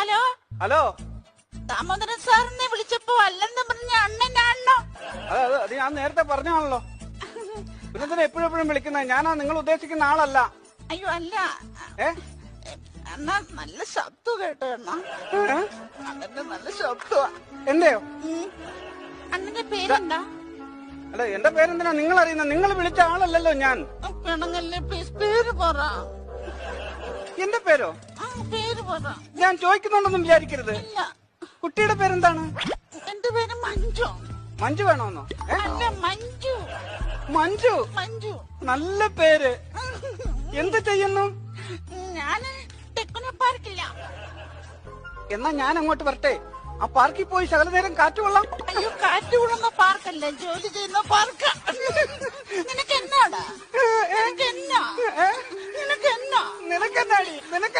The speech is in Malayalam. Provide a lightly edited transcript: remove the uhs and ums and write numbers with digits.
Hello hello. ദാമോദരൻ സാറിനെ വിളിച്ചപ്പോ അല്ലെന്ന് പറഞ്ഞ അണ്ണനാണോ? അത് ഞാൻ നേരത്തെ പറഞ്ഞാണല്ലോ. പിന്നെ എപ്പോഴും വിളിക്കുന്നത് ഞാനാ നിങ്ങൾ ഉദ്ദേശിക്കുന്ന ആളല്ല. അയ്യോ അല്ല, എന്നാ നല്ല ശബ്ദം കേട്ടോ അണ്ണാ. അണ്ണന്റെ നല്ല ശബ്ദമാ. എന്റെയോ? അണ്ണന്റെ പേരെന്താ? അല്ല എന്റെ പേരെന്തിനാ നിങ്ങൾ അറിയുന്നത്? നിങ്ങൾ വിളിച്ച ആളല്ലല്ലോ ഞാൻ. പെണങ്ങല്ലേ പ്ലീസ്, പേര് പറ. എന്റെ പേരോ? പേര് പറ. ഞാൻ ചോദിക്കുന്നുണ്ടെന്നും വിചാരിക്കരുത്. ഇല്ല. കുട്ടിയുടെ പേരെന്താണ്? എന്റെ പേര് മഞ്ജു. മഞ്ജു വേണോന്നോ? അല്ല, മഞ്ജു. മഞ്ജു? മഞ്ജു നല്ല പേര്. എന്ത് ചെയ്യുന്നു? ഞാന് ടെക്നോ പാർക്കില്ല. എന്നാ ഞാൻ അങ്ങോട്ട് വരട്ടെ? ആ പാർക്കിൽ പോയി ശകല നേരം കാറ്റ് കൊള്ളാം. അയ്യോ, കാറ്റ് കൊള്ളുന്ന പാർക്കല്ല, ജോലി ചെയ്യുന്ന പാർക്ക. നിനക്ക് എന്നാടാ? നിനക്ക് എന്നാ? നിനക്കെന്നാടി? നിനക്ക്